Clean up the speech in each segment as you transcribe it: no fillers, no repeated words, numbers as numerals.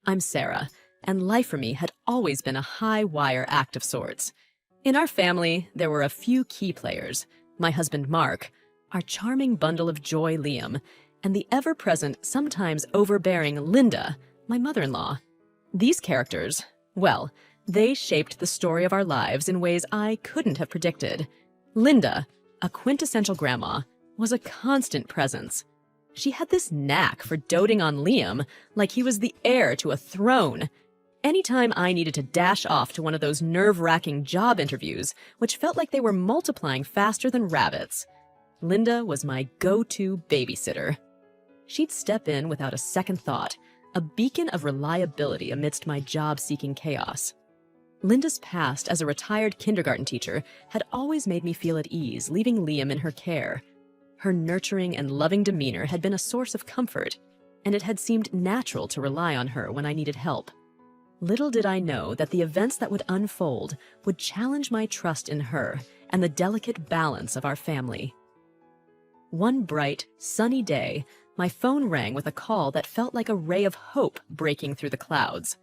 I'm Sarah, and life for me had always been a high-wire act of sorts. In our family, there were a few key players: my husband Mark, our charming bundle of joy Liam, and the ever-present, sometimes overbearing Linda, my mother-in-law. These characters, well, they shaped the story of our lives in ways I couldn't have predicted. Linda, a quintessential grandma, was a constant presence. She had this knack for doting on Liam like he was the heir to a throne. Anytime I needed to dash off to one of those nerve-wracking job interviews, which felt like they were multiplying faster than rabbits, Linda was my go-to babysitter. She'd step in without a second thought, a beacon of reliability amidst my job-seeking chaos. Linda's past as a retired kindergarten teacher had always made me feel at ease, leaving Liam in her care. Her nurturing and loving demeanor had been a source of comfort, and it had seemed natural to rely on her when I needed help. Little did I know that the events that would unfold would challenge my trust in her and the delicate balance of our family. One bright, sunny day, my phone rang with a call that felt like a ray of hope breaking through the clouds.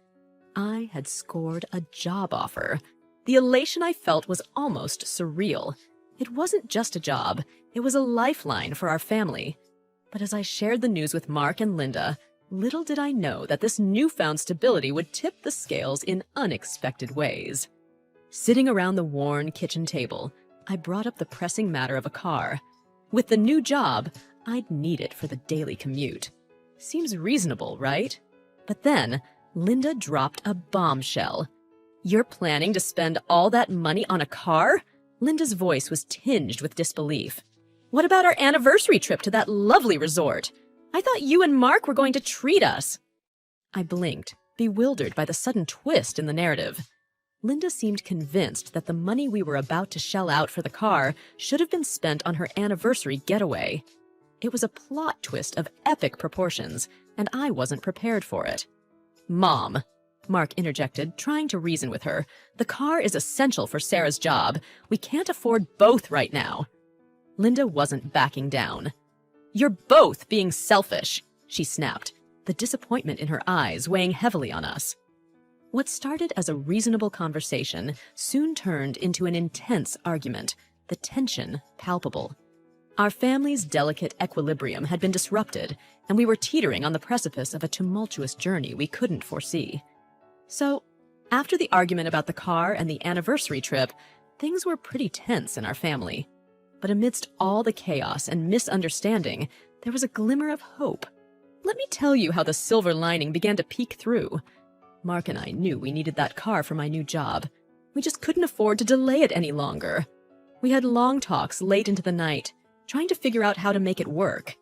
I had scored a job offer. The elation I felt was almost surreal. It wasn't just a job, it was a lifeline for our family. But as I shared the news with Mark and Linda, little did I know that this newfound stability would tip the scales in unexpected ways. Sitting around the worn kitchen table, I brought up the pressing matter of a car. With the new job, I'd need it for the daily commute. Seems reasonable, right? But then, Linda dropped a bombshell. "You're planning to spend all that money on a car?" Linda's voice was tinged with disbelief. "What about our anniversary trip to that lovely resort? I thought you and Mark were going to treat us." I blinked, bewildered by the sudden twist in the narrative. Linda seemed convinced that the money we were about to shell out for the car should have been spent on her anniversary getaway. It was a plot twist of epic proportions, and I wasn't prepared for it. "Mom," Mark interjected, trying to reason with her, "the car is essential for Sarah's job. We can't afford both right now." Linda wasn't backing down. "You're both being selfish," she snapped, the disappointment in her eyes weighing heavily on us. What started as a reasonable conversation soon turned into an intense argument, the tension palpable. Our family's delicate equilibrium had been disrupted, and we were teetering on the precipice of a tumultuous journey we couldn't foresee. So, after the argument about the car and the anniversary trip, things were pretty tense in our family. But amidst all the chaos and misunderstanding, there was a glimmer of hope. Let me tell you how the silver lining began to peek through. Mark and I knew we needed that car for my new job. We just couldn't afford to delay it any longer. We had long talks late into the night, trying to figure out how to make it work.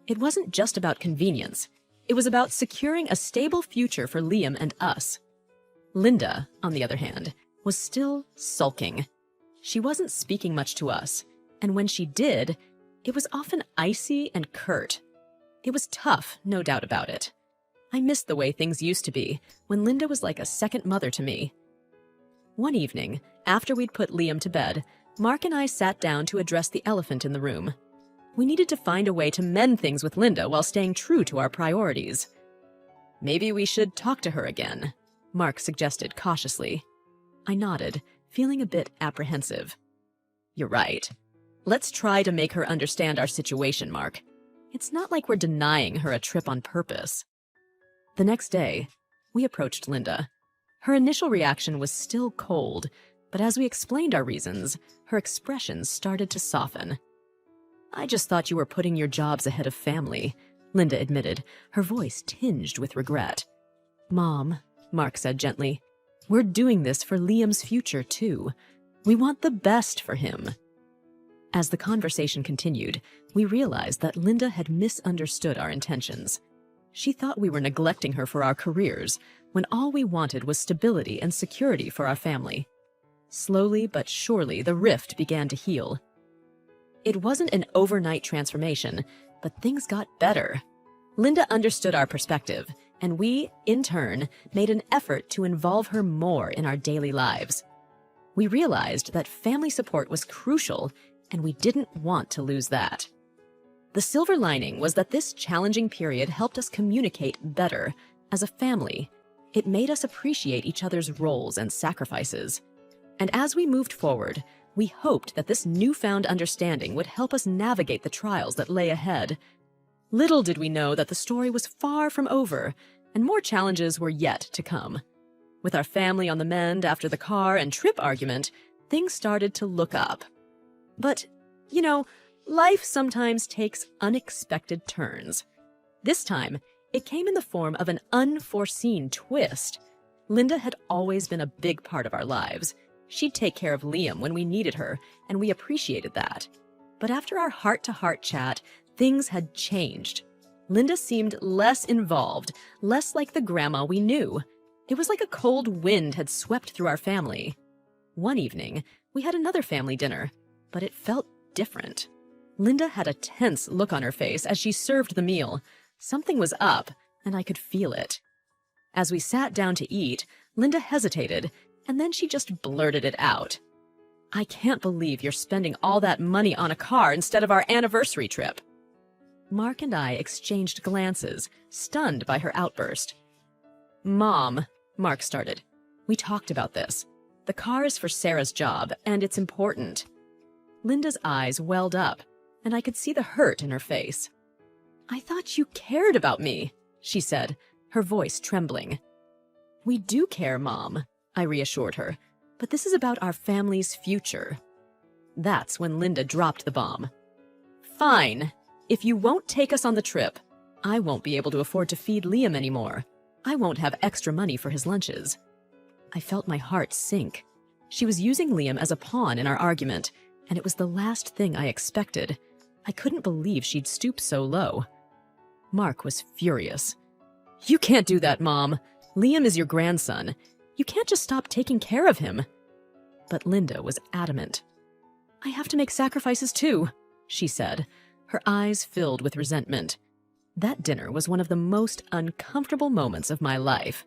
It wasn't just about convenience. It was about securing a stable future for Liam and us. Linda, on the other hand, was still sulking. She wasn't speaking much to us, and when she did, it was often icy and curt. It was tough, no doubt about it. I missed the way things used to be, when Linda was like a second mother to me. One evening, after we'd put Liam to bed, Mark and I sat down to address the elephant in the room. We needed to find a way to mend things with Linda while staying true to our priorities. "Maybe we should talk to her again," Mark suggested cautiously. I nodded, feeling a bit apprehensive. "You're right. Let's try to make her understand our situation, Mark. It's not like we're denying her a trip on purpose." The next day, we approached Linda. Her initial reaction was still cold, but as we explained our reasons, her expressions started to soften. "I just thought you were putting your jobs ahead of family," Linda admitted, her voice tinged with regret. "Mom," Mark said gently, "we're doing this for Liam's future, too. We want the best for him." As the conversation continued, we realized that Linda had misunderstood our intentions. She thought we were neglecting her for our careers, when all we wanted was stability and security for our family. Slowly but surely, the rift began to heal. It wasn't an overnight transformation, but things got better. Linda understood our perspective, and we, in turn, made an effort to involve her more in our daily lives. We realized that family support was crucial, and we didn't want to lose that. The silver lining was that this challenging period helped us communicate better as a family It made us appreciate each other's roles and sacrifices. And as we moved forward, we hoped that this newfound understanding would help us navigate the trials that lay ahead. Little did we know that the story was far from over, and more challenges were yet to come. With our family on the mend after the car and trip argument, things started to look up. But, life sometimes takes unexpected turns. This time, it came in the form of an unforeseen twist. Linda had always been a big part of our lives. She'd take care of Liam when we needed her, and we appreciated that. But after our heart-to-heart chat, things had changed. Linda seemed less involved, less like the grandma we knew. It was like a cold wind had swept through our family. One evening, we had another family dinner, but it felt different. Linda had a tense look on her face as she served the meal. Something was up, and I could feel it. As we sat down to eat, Linda hesitated, and then she just blurted it out. "I can't believe you're spending all that money on a car instead of our anniversary trip." Mark and I exchanged glances, stunned by her outburst. "Mom," Mark started, "we talked about this. The car is for Sarah's job, and it's important." Linda's eyes welled up, and I could see the hurt in her face. "I thought you cared about me," she said, her voice trembling. "We do care, Mom," I reassured her, "but this is about our family's future." That's when Linda dropped the bomb. "Fine. If you won't take us on the trip, I won't be able to afford to feed Liam anymore. I won't have extra money for his lunches." I felt my heart sink. She was using Liam as a pawn in our argument, and it was the last thing I expected. I couldn't believe she'd stoop so low. Mark was furious. "You can't do that, Mom. Liam is your grandson. You can't just stop taking care of him." But Linda was adamant. "I have to make sacrifices too," she said, her eyes filled with resentment. That dinner was one of the most uncomfortable moments of my life.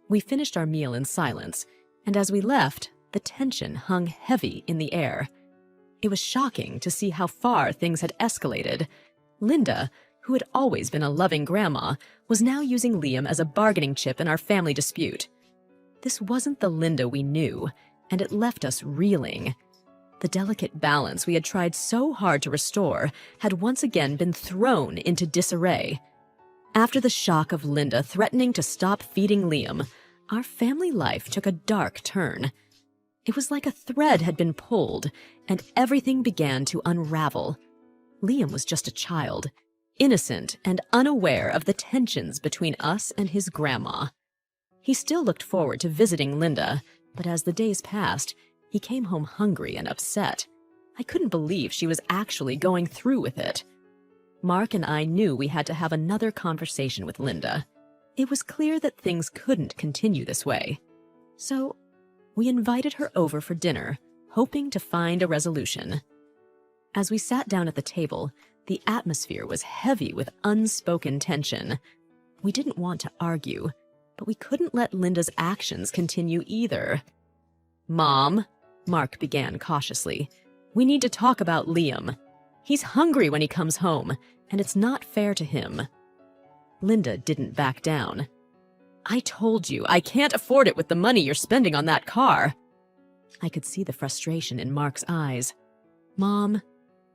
We finished our meal in silence, and as we left, the tension hung heavy in the air. It was shocking to see how far things had escalated. Linda, who had always been a loving grandma, was now using Liam as a bargaining chip in our family dispute. This wasn't the Linda we knew, and it left us reeling. The delicate balance we had tried so hard to restore had once again been thrown into disarray. After the shock of Linda threatening to stop feeding Liam, our family life took a dark turn. It was like a thread had been pulled, and everything began to unravel. Liam was just a child, innocent and unaware of the tensions between us and his grandma. He still looked forward to visiting Linda, but as the days passed, he came home hungry and upset. I couldn't believe she was actually going through with it. Mark and I knew we had to have another conversation with Linda. It was clear that things couldn't continue this way. So we invited her over for dinner, hoping to find a resolution. As we sat down at the table, the atmosphere was heavy with unspoken tension. We didn't want to argue, but we couldn't let Linda's actions continue either. "Mom," Mark began cautiously, "we need to talk about Liam. He's hungry when he comes home, and it's not fair to him." Linda didn't back down. "I told you, I can't afford it with the money you're spending on that car." I could see the frustration in Mark's eyes. "Mom,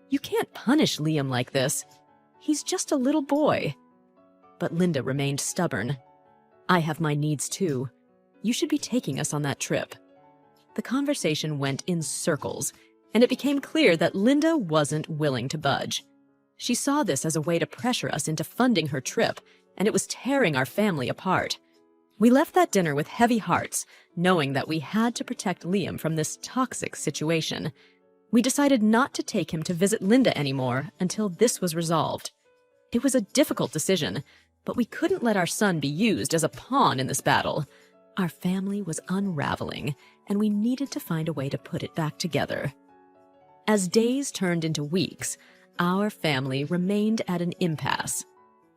you can't punish Liam like this. He's just a little boy." But Linda remained stubborn. "I have my needs too. You should be taking us on that trip." The conversation went in circles, and it became clear that Linda wasn't willing to budge. She saw this as a way to pressure us into funding her trip, and it was tearing our family apart. We left that dinner with heavy hearts, knowing that we had to protect Liam from this toxic situation. We decided not to take him to visit Linda anymore until this was resolved. It was a difficult decision, but we couldn't let our son be used as a pawn in this battle. Our family was unraveling, and we needed to find a way to put it back together. As days turned into weeks, our family remained at an impasse.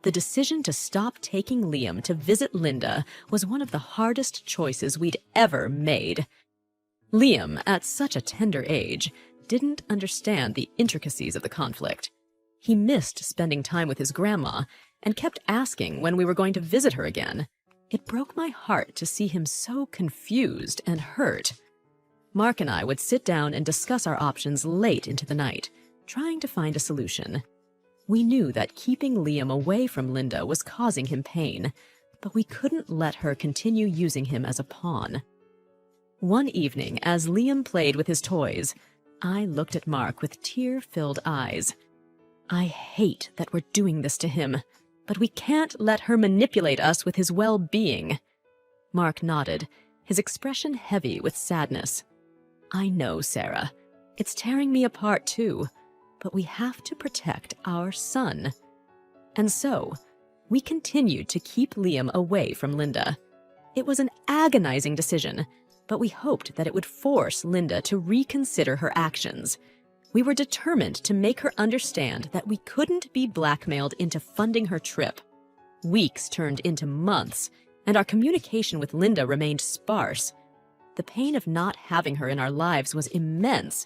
The decision to stop taking Liam to visit Linda was one of the hardest choices we'd ever made. Liam, at such a tender age, didn't understand the intricacies of the conflict. He missed spending time with his grandma and kept asking when we were going to visit her again. It broke my heart to see him so confused and hurt. Mark and I would sit down and discuss our options late into the night, trying to find a solution. We knew that keeping Liam away from Linda was causing him pain, but we couldn't let her continue using him as a pawn. One evening, as Liam played with his toys, I looked at Mark with tear-filled eyes. I hate that we're doing this to him, but we can't let her manipulate us with his well-being. Mark nodded, his expression heavy with sadness. I know, Sarah. It's tearing me apart too, but we have to protect our son. And so, we continued to keep Liam away from Linda. It was an agonizing decision, but we hoped that it would force Linda to reconsider her actions. We were determined to make her understand that we couldn't be blackmailed into funding her trip. Weeks turned into months, and our communication with Linda remained sparse. The pain of not having her in our lives was immense,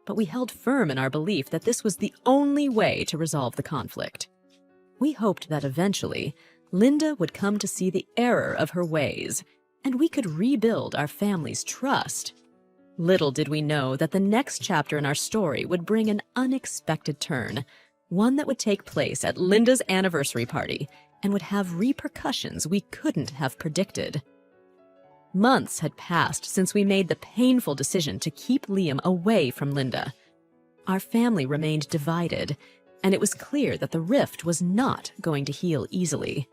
but we held firm in our belief that this was the only way to resolve the conflict. We hoped that eventually, Linda would come to see the error of her ways, and we could rebuild our family's trust. Little did we know that the next chapter in our story would bring an unexpected turn, one that would take place at Linda's anniversary party and would have repercussions we couldn't have predicted. Months had passed since we made the painful decision to keep Liam away from Linda. Our family remained divided, and it was clear that the rift was not going to heal easily.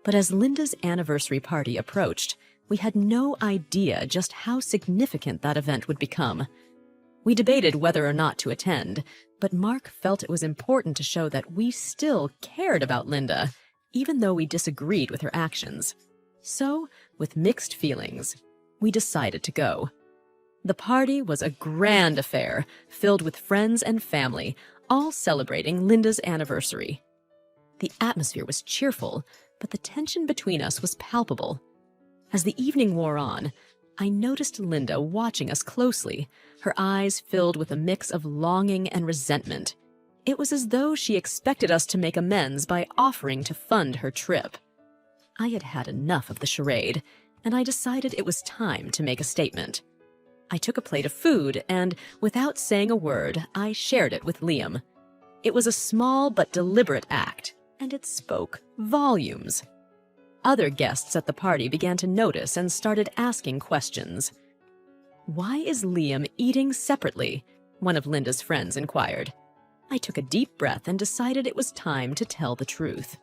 But as Linda's anniversary party approached, we had no idea just how significant that event would become. We debated whether or not to attend, but Mark felt it was important to show that we still cared about Linda, even though we disagreed with her actions. So, with mixed feelings, we decided to go. The party was a grand affair, filled with friends and family, all celebrating Linda's anniversary. The atmosphere was cheerful, but the tension between us was palpable. As the evening wore on, I noticed Linda watching us closely, her eyes filled with a mix of longing and resentment. It was as though she expected us to make amends by offering to fund her trip. I had had enough of the charade, and I decided it was time to make a statement. I took a plate of food, and, without saying a word, I shared it with Liam. It was a small but deliberate act, and it spoke volumes. Other guests at the party began to notice and started asking questions. "Why is Liam eating separately?" one of Linda's friends inquired. I took a deep breath and decided it was time to tell the truth.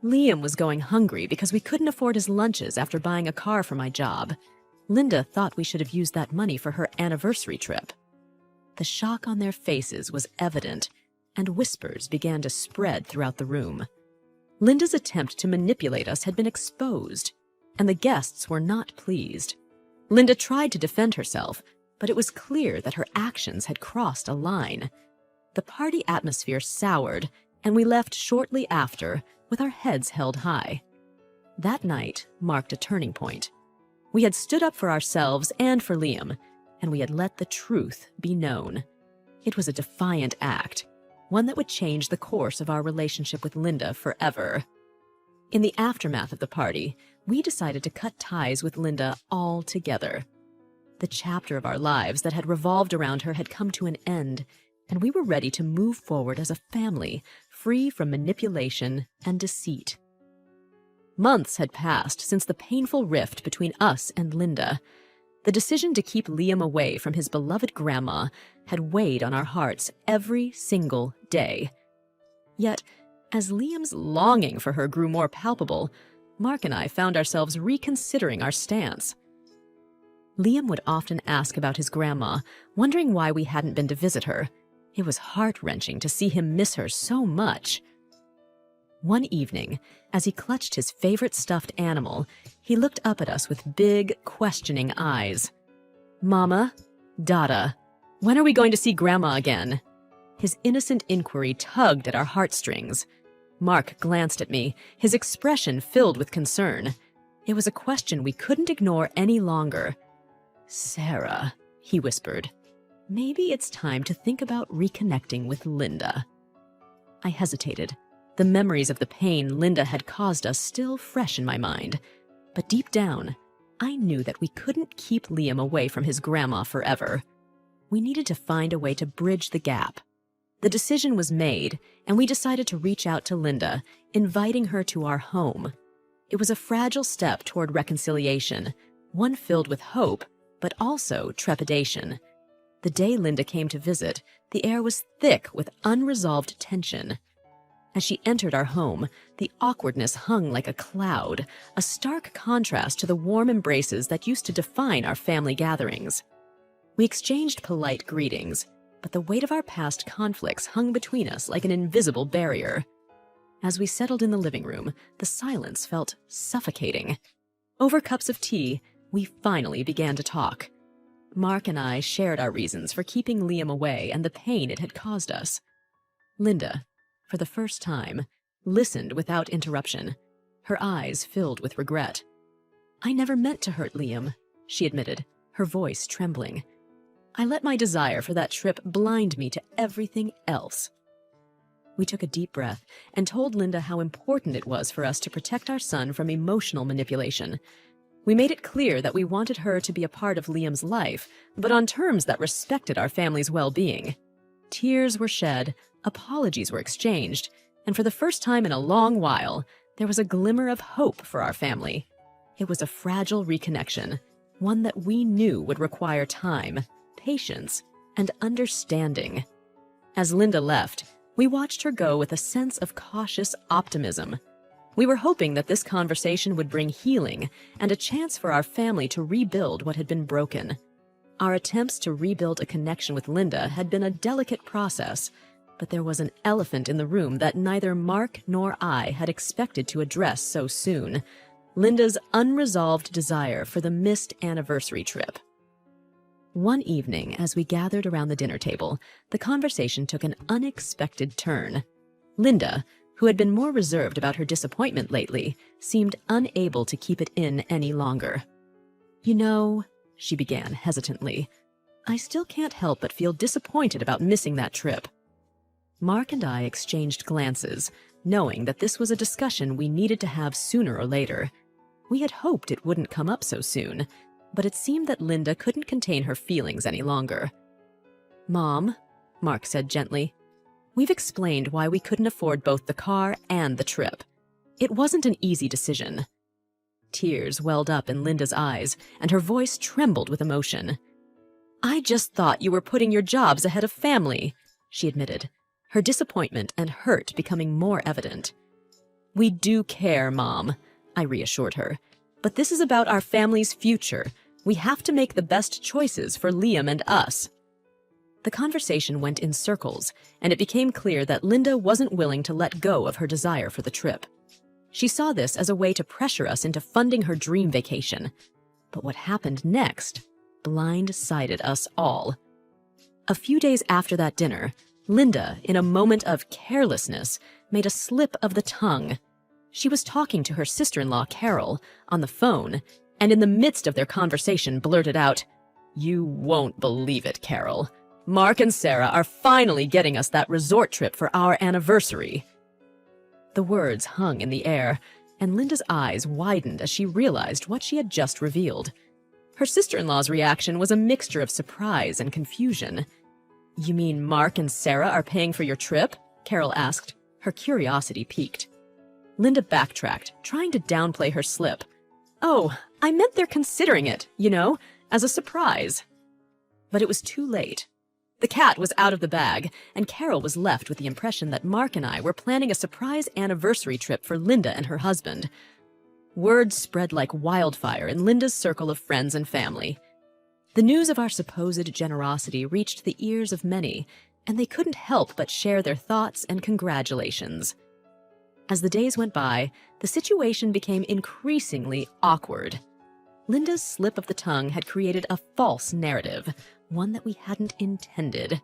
Liam was going hungry because we couldn't afford his lunches after buying a car for my job. Linda thought we should have used that money for her anniversary trip. The shock on their faces was evident, and whispers began to spread throughout the room. Linda's attempt to manipulate us had been exposed, and the guests were not pleased. Linda tried to defend herself, but it was clear that her actions had crossed a line. The party atmosphere soured, and we left shortly after, with our heads held high. That night marked a turning point. We had stood up for ourselves and for Liam, and we had let the truth be known. It was a defiant act, one that would change the course of our relationship with Linda forever. In the aftermath of the party, we decided to cut ties with Linda altogether. The chapter of our lives that had revolved around her had come to an end, and we were ready to move forward as a family, free from manipulation and deceit. Months had passed since the painful rift between us and Linda. The decision to keep Liam away from his beloved grandma had weighed on our hearts every single day. Yet, as Liam's longing for her grew more palpable, Mark and I found ourselves reconsidering our stance. Liam would often ask about his grandma, wondering why we hadn't been to visit her. It was heart-wrenching to see him miss her so much. One evening, as he clutched his favorite stuffed animal, he looked up at us with big, questioning eyes. "Mama, Dada, when are we going to see Grandma again?" His innocent inquiry tugged at our heartstrings. Mark glanced at me, his expression filled with concern. It was a question we couldn't ignore any longer. "Sarah," he whispered, "maybe it's time to think about reconnecting with Linda." I hesitated. The memories of the pain Linda had caused us still fresh in my mind. But deep down, I knew that we couldn't keep Liam away from his grandma forever. We needed to find a way to bridge the gap. The decision was made, and we decided to reach out to Linda, inviting her to our home. It was a fragile step toward reconciliation, one filled with hope, but also trepidation. The day Linda came to visit, the air was thick with unresolved tension. As she entered our home, the awkwardness hung like a cloud, a stark contrast to the warm embraces that used to define our family gatherings. We exchanged polite greetings, but the weight of our past conflicts hung between us like an invisible barrier. As we settled in the living room, the silence felt suffocating. Over cups of tea, we finally began to talk. Mark and I shared our reasons for keeping Liam away and the pain it had caused us. Linda, for the first time, listened without interruption, her eyes filled with regret. "I never meant to hurt Liam," she admitted, her voice trembling. "I let my desire for that trip blind me to everything else." We took a deep breath and told Linda how important it was for us to protect our son from emotional manipulation. We made it clear that we wanted her to be a part of Liam's life, but on terms that respected our family's well-being. Tears were shed, apologies were exchanged, and for the first time in a long while, there was a glimmer of hope for our family. It was a fragile reconnection, one that we knew would require time, patience, and understanding. As Linda left, we watched her go with a sense of cautious optimism. We were hoping that this conversation would bring healing and a chance for our family to rebuild what had been broken. Our attempts to rebuild a connection with Linda had been a delicate process, but there was an elephant in the room that neither Mark nor I had expected to address so soon: Linda's unresolved desire for the missed anniversary trip. One evening, as we gathered around the dinner table, the conversation took an unexpected turn. Linda, who had been more reserved about her disappointment lately, seemed unable to keep it in any longer. "You know," she began hesitantly, "I still can't help but feel disappointed about missing that trip." Mark and I exchanged glances, knowing that this was a discussion we needed to have sooner or later. We had hoped it wouldn't come up so soon, but it seemed that Linda couldn't contain her feelings any longer. "Mom," Mark said gently, "we've explained why we couldn't afford both the car and the trip. It wasn't an easy decision." Tears welled up in Linda's eyes, and her voice trembled with emotion. "I just thought you were putting your jobs ahead of family," she admitted, her disappointment and hurt becoming more evident. "We do care, Mom," I reassured her, "but this is about our family's future. We have to make the best choices for Liam and us." The conversation went in circles, and it became clear that Linda wasn't willing to let go of her desire for the trip. She saw this as a way to pressure us into funding her dream vacation. But what happened next blindsided us all. A few days after that dinner, Linda, in a moment of carelessness, made a slip of the tongue. She was talking to her sister-in-law, Carol, on the phone, and in the midst of their conversation blurted out, "You won't believe it, Carol. Mark and Sarah are finally getting us that resort trip for our anniversary." The words hung in the air, and Linda's eyes widened as she realized what she had just revealed. Her sister-in-law's reaction was a mixture of surprise and confusion. "You mean Mark and Sarah are paying for your trip?" Carol asked, her curiosity piqued. Linda backtracked, trying to downplay her slip. "Oh, I meant they're considering it, as a surprise." But it was too late. The cat was out of the bag, and Carol was left with the impression that Mark and I were planning a surprise anniversary trip for Linda and her husband. Word spread like wildfire in Linda's circle of friends and family. The news of our supposed generosity reached the ears of many, and they couldn't help but share their thoughts and congratulations. As the days went by, the situation became increasingly awkward. Linda's slip of the tongue had created a false narrative, one that we hadn't intended.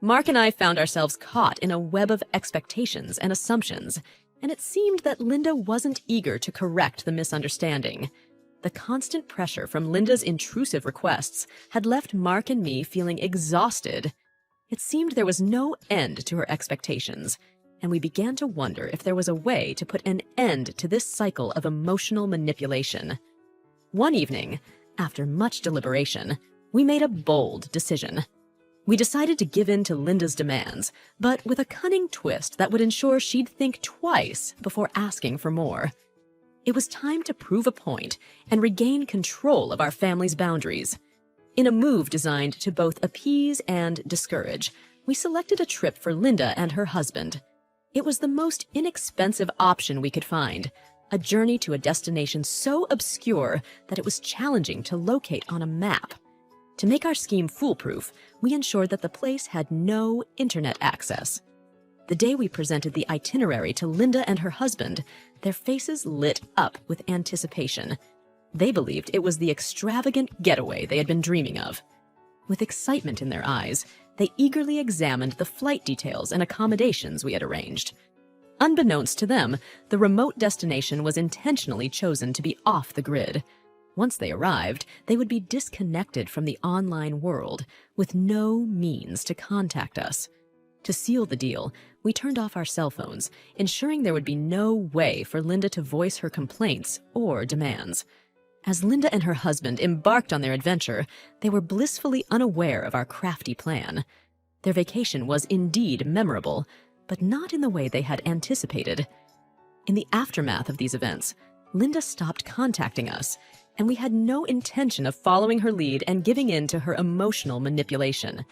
Mark and I found ourselves caught in a web of expectations and assumptions, and it seemed that Linda wasn't eager to correct the misunderstanding. The constant pressure from Linda's intrusive requests had left Mark and me feeling exhausted. It seemed there was no end to her expectations, and we began to wonder if there was a way to put an end to this cycle of emotional manipulation. One evening, after much deliberation, we made a bold decision. We decided to give in to Linda's demands, but with a cunning twist that would ensure she'd think twice before asking for more. It was time to prove a point and regain control of our family's boundaries. In a move designed to both appease and discourage, we selected a trip for Linda and her husband. It was the most inexpensive option we could find, a journey to a destination so obscure that it was challenging to locate on a map. To make our scheme foolproof, we ensured that the place had no internet access. The day we presented the itinerary to Linda and her husband, their faces lit up with anticipation. They believed it was the extravagant getaway they had been dreaming of. With excitement in their eyes, they eagerly examined the flight details and accommodations we had arranged. Unbeknownst to them, the remote destination was intentionally chosen to be off the grid. Once they arrived, they would be disconnected from the online world, with no means to contact us. To seal the deal, we turned off our cell phones, ensuring there would be no way for Linda to voice her complaints or demands. As Linda and her husband embarked on their adventure, they were blissfully unaware of our crafty plan. Their vacation was indeed memorable, but not in the way they had anticipated. In the aftermath of these events, Linda stopped contacting us, and we had no intention of following her lead and giving in to her emotional manipulation.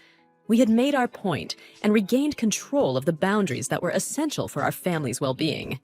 We had made our point and regained control of the boundaries that were essential for our family's well-being.